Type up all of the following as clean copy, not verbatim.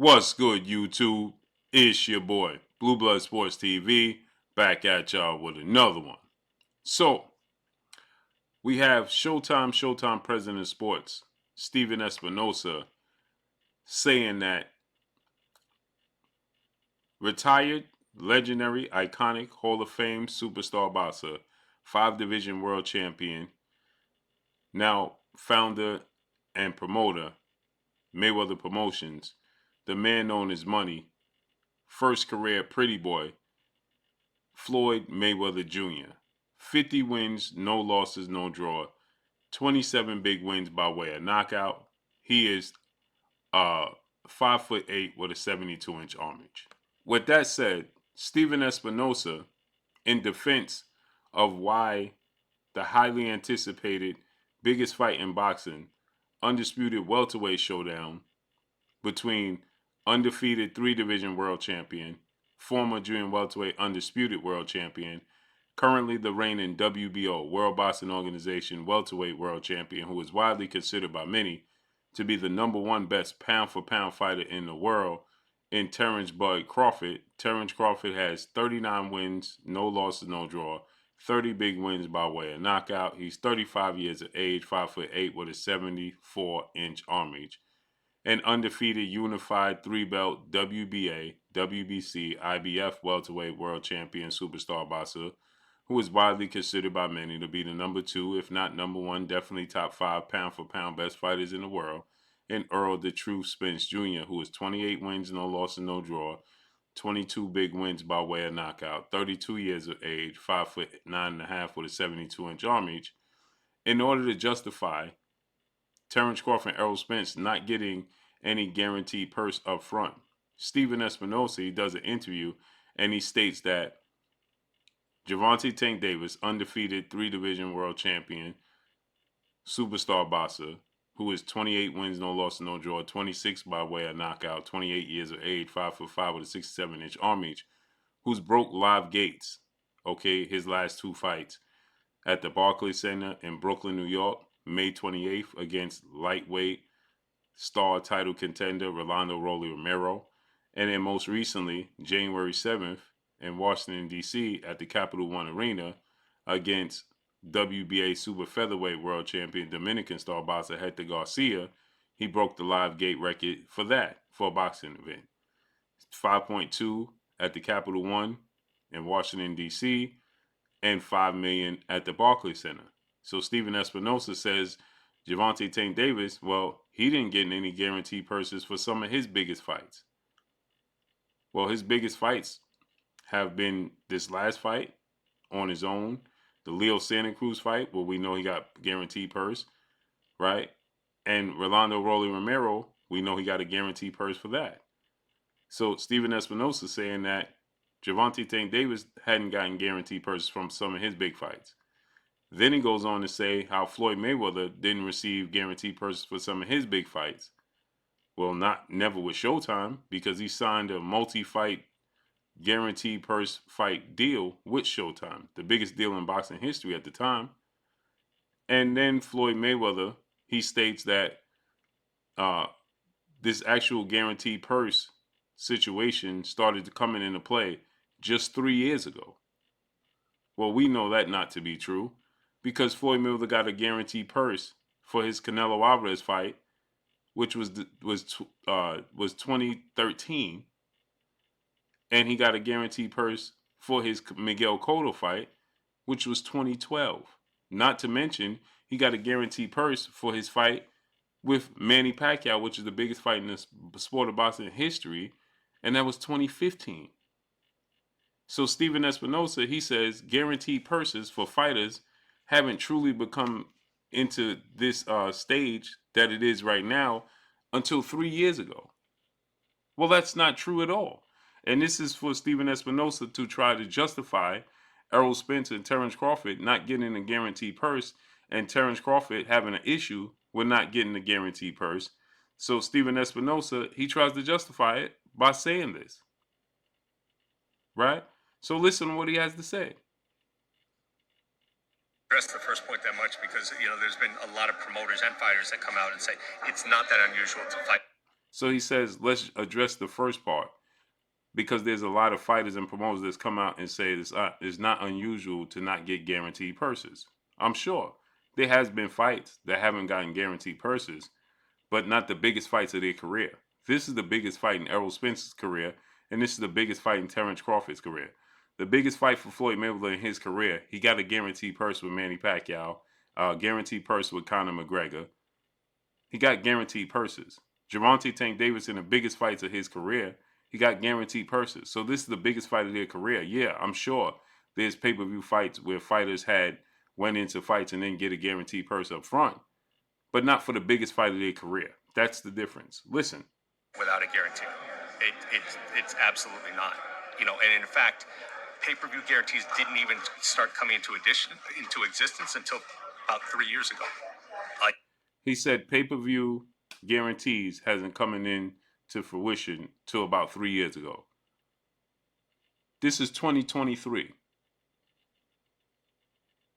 What's good, YouTube? It's your boy, Blue Blood Sports TV, back at y'all with another one. So, we have Showtime President of Sports, Stephen Espinoza, saying that retired, legendary, iconic, Hall of Fame superstar boxer, 5 division world champion, now founder and promoter, Mayweather Promotions, the man known as Money, first career pretty boy, Floyd Mayweather Jr. 50 wins, no losses, no draw. 27 big wins by way of knockout. He is 5'8" with a 72-inch arm reach. With that said, Stephen Espinoza, in defense of why the highly anticipated biggest fight in boxing, undisputed welterweight showdown between undefeated 3 division world champion, former junior welterweight undisputed world champion, currently the reigning WBO, World Boxing Organization welterweight world champion, who is widely considered by many to be the #1 best pound-for-pound fighter in the world, in Terrence Bud Crawford. Terrence Crawford has 39 wins, no losses, no draw, 30 big wins by way of knockout. He's 35 years of age, 5'8" with a 74-inch arm reach. An undefeated unified 3-belt WBA, WBC, IBF welterweight world champion superstar boxer, who is widely considered by many to be the #2, if not #1, definitely top 5 pound-for-pound best fighters in the world, and Earl the Truth Spence Jr., who is 28 wins, no losses, no draw, 22 big wins by way of knockout, 32 years of age, 5'9.5" with a 72-inch arm reach, in order to justify Terrence Crawford and Errol Spence not getting any guaranteed purse up front. Stephen Espinoza, he does an interview and he states that Gervonta Tank Davis, undefeated 3 division world champion, superstar boxer, who is 28 wins, no loss, no draw, 26 by way of knockout, 28 years of age, 5'5" with a 67-inch arm reach, who's broke live gates, okay, his last 2 fights at the Barclays Center in Brooklyn, New York, May 28th against lightweight star title contender Rolando Rolly Romero, and then most recently, January 7th in Washington, D.C. at the Capital One Arena against WBA super featherweight world champion Dominican star boxer Hector Garcia. He broke the live gate record for that, for a boxing event. 5.2 at the Capital One in Washington, D.C., and $5 million at the Barclays Center. So Stephen Espinoza says Gervonta Tank Davis, well, he didn't get any guaranteed purses for some of his biggest fights. Well, his biggest fights have been this last fight on his own, the Leo Santa Cruz fight, where we know he got guaranteed purse, right? And Rolando Rolly Romero, we know he got a guaranteed purse for that. So Stephen Espinoza saying that Gervonta Tank Davis hadn't gotten guaranteed purses from some of his big fights. Then he goes on to say how Floyd Mayweather didn't receive guaranteed purses for some of his big fights. Well, never with Showtime, because he signed a multi-fight guaranteed purse fight deal with Showtime, the biggest deal in boxing history at the time. And then Floyd Mayweather, he states that this actual guaranteed purse situation started coming into play just 3 years ago. Well, we know that not to be true, because Floyd Mayweather got a guaranteed purse for his Canelo Alvarez fight, which was 2013, and he got a guaranteed purse for his Miguel Cotto fight, which was 2012. Not to mention, he got a guaranteed purse for his fight with Manny Pacquiao, which is the biggest fight in the sport of boxing history, and that was 2015. So Stephen Espinoza, he says guaranteed purses for fighters haven't truly become into this stage that it is right now until 3 years ago. Well, that's not true at all. And this is for Stephen Espinoza to try to justify Errol Spence and Terrence Crawford not getting a guaranteed purse, and Terrence Crawford having an issue with not getting a guaranteed purse. So Stephen Espinoza, he tries to justify it by saying this. Right? So listen to what he has to say. Address the first point that much because there's been a lot of promoters and fighters that come out and say it's not that unusual to fight. So he says, let's address the first part, because there's a lot of fighters and promoters that's come out and say it's not unusual to not get guaranteed purses. I'm sure there has been fights that haven't gotten guaranteed purses, but not the biggest fights of their career. This is the biggest fight in Errol Spence's career, and this is the biggest fight in Terrence Crawford's career. The biggest fight for Floyd Mayweather in his career, he got a guaranteed purse with Manny Pacquiao, guaranteed purse with Conor McGregor. He got guaranteed purses. Gervonta Tank Davis in the biggest fights of his career, he got guaranteed purses. So this is the biggest fight of their career. Yeah, I'm sure there's pay-per-view fights where fighters went into fights and then get a guaranteed purse up front, but not for the biggest fight of their career. That's the difference. Listen. Without a guarantee, it's absolutely not. And in fact, pay-per-view guarantees didn't even start coming into existence until about 3 years ago. He said pay-per-view guarantees hasn't coming in to fruition till about 3 years ago. This is 2023.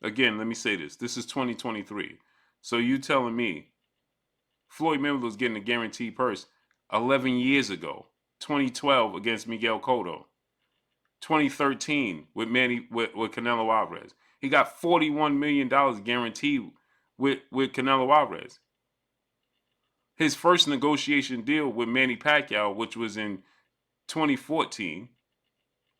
Again, let me say this. This is 2023. So you telling me Floyd Mayweather was getting a guaranteed purse 11 years ago, 2012 against Miguel Cotto, 2013 with Canelo Alvarez. He got $41 million guaranteed with Canelo Alvarez. His first negotiation deal with Manny Pacquiao, which was in 2014,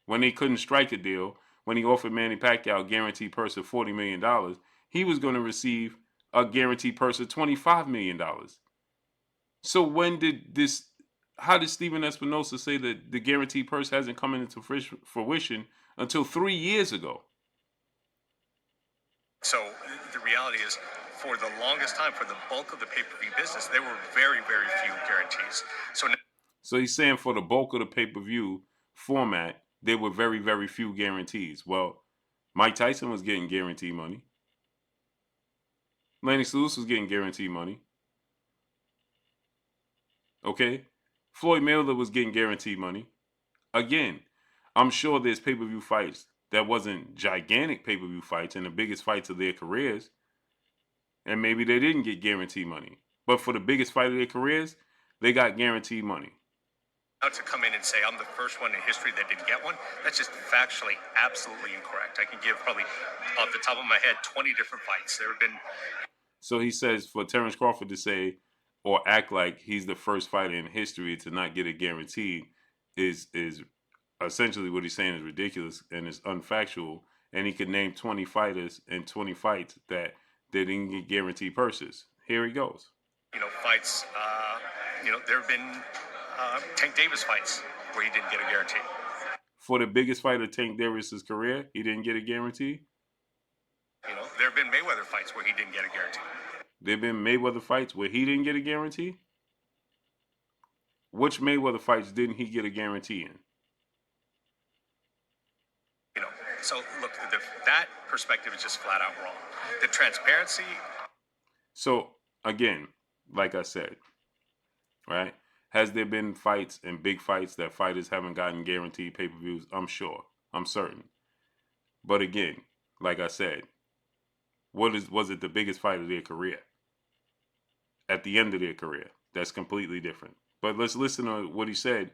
when they couldn't strike a deal, when he offered Manny Pacquiao a guaranteed purse of $40 million, he was going to receive a guaranteed purse of $25 million. So how did Stephen Espinoza say that the guaranteed purse hasn't come into fruition until 3 years ago? So the reality is, for the longest time, for the bulk of the pay-per-view business, there were very, very few guarantees. So he's saying for the bulk of the pay-per-view format, there were very, very few guarantees. Well, Mike Tyson was getting guaranteed money. Lennox Lewis was getting guaranteed money. Okay? Floyd Mayweather was getting guaranteed money. Again, I'm sure there's pay-per-view fights that wasn't gigantic pay-per-view fights and the biggest fights of their careers, and maybe they didn't get guaranteed money. But for the biggest fight of their careers, they got guaranteed money. Now to come in and say I'm the first one in history that didn't get one, that's just factually absolutely incorrect. I can give probably off the top of my head 20 different fights. There have been. So he says for Terrence Crawford to say or act like he's the first fighter in history to not get a guarantee is essentially what he's saying is ridiculous and is unfactual. And he could name 20 fighters and 20 fights that they didn't get guaranteed purses. Here he goes. Fights. There have been Tank Davis fights where he didn't get a guarantee. For the biggest fight of Tank Davis's career, he didn't get a guarantee. There have been Mayweather fights where he didn't get a guarantee. There have been Mayweather fights where he didn't get a guarantee. Which Mayweather fights didn't he get a guarantee in? So look, that perspective is just flat out wrong. The transparency. So again, like I said, right? Has there been fights and big fights that fighters haven't gotten guaranteed pay-per-views? I'm sure. I'm certain. But again, like I said, was it the biggest fight of their career? At the end of their career. That's completely different. But let's listen to what he said,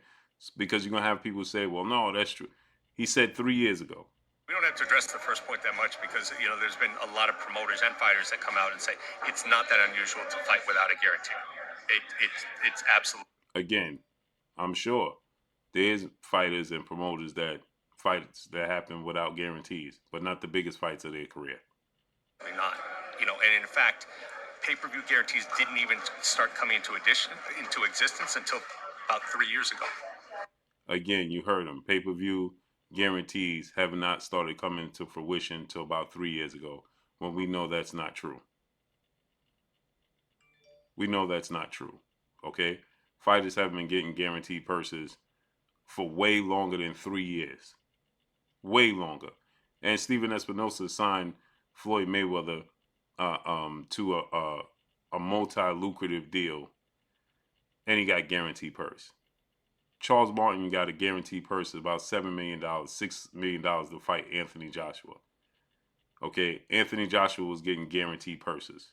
because you're going to have people say, well, no, that's true. He said 3 years ago. We don't have to address the first point that much because, there's been a lot of promoters and fighters that come out and say it's not that unusual to fight without a guarantee. It's absolutely. Again, I'm sure there's fighters and promoters that fights that happen without guarantees, but not the biggest fights of their career. Not, and in fact, pay-per-view guarantees didn't even start coming into existence until about 3 years ago. Again, you heard him. Pay-per-view guarantees have not started coming to fruition until about 3 years ago, when we know that's not true. We know that's not true, okay? Fighters have been getting guaranteed purses for way longer than 3 years. Way longer. And Stephen Espinoza signed Floyd Mayweather to a multi-lucrative deal, and he got guaranteed purse. Charles Martin got a guaranteed purse of about $7 million, $6 million to fight Anthony Joshua. Okay, Anthony Joshua was getting guaranteed purses.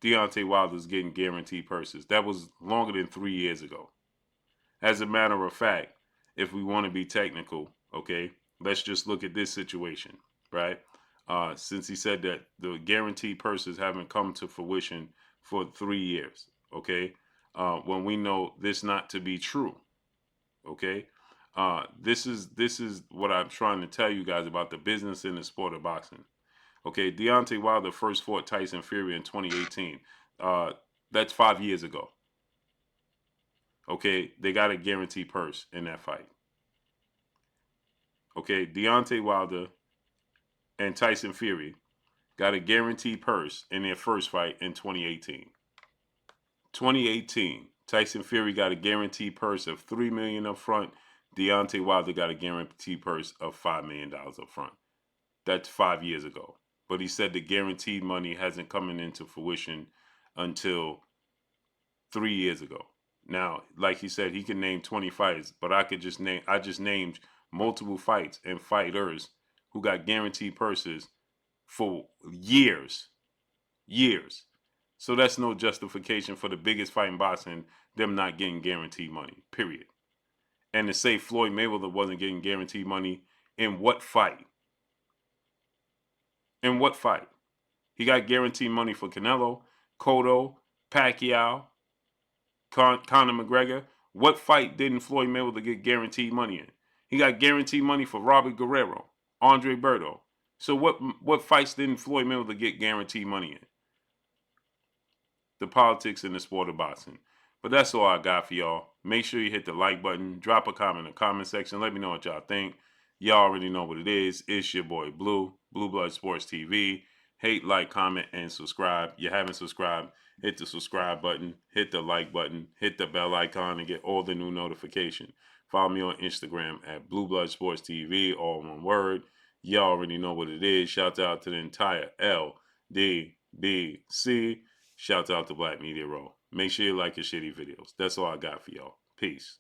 Deontay Wilder's getting guaranteed purses. That was longer than 3 years ago. As a matter of fact, if we want to be technical, okay, let's just look at this situation, right? Since he said that the guaranteed purses haven't come to fruition for 3 years, okay, when we know this not to be true, okay. This is what I'm trying to tell you guys about the business in the sport of boxing. Okay, Deontay Wilder first fought Tyson Fury in 2018. That's 5 years ago. Okay, they got a guaranteed purse in that fight. Okay, Deontay Wilder and Tyson Fury got a guaranteed purse in their first fight in 2018. 2018, Tyson Fury got a guaranteed purse of $3 million up front. Deontay Wilder got a guaranteed purse of $5 million up front. That's 5 years ago. But he said the guaranteed money hasn't come into fruition until 3 years ago. Now, like he said, he can name 20 fights, but I just named multiple fights and fighters who got guaranteed purses for years. Years. So that's no justification for the biggest fight in boxing, them not getting guaranteed money. Period. And to say Floyd Mayweather wasn't getting guaranteed money, in what fight? In what fight? He got guaranteed money for Canelo, Cotto, Pacquiao, Conor McGregor. What fight didn't Floyd Mayweather get guaranteed money in? He got guaranteed money for Robert Guerrero, Andre Berto. So what fights didn't Floyd Mayweather get guaranteed money in? The politics in the sport of boxing. But that's all I got for y'all. Make sure you hit the like button. Drop a comment in the comment section. Let me know what y'all think. Y'all already know what it is. It's your boy Blue, Blue Blood Sports TV. Hate, like, comment, and subscribe. You haven't subscribed, hit the subscribe button, hit the like button, hit the bell icon, and get all the new notifications. Follow me on Instagram at Blue Blood Sports TV, all one word. Y'all already know what it is. Shout out to the entire LDBC. Shout out to Black Media Row. Make sure you like your shitty videos. That's all I got for y'all. Peace.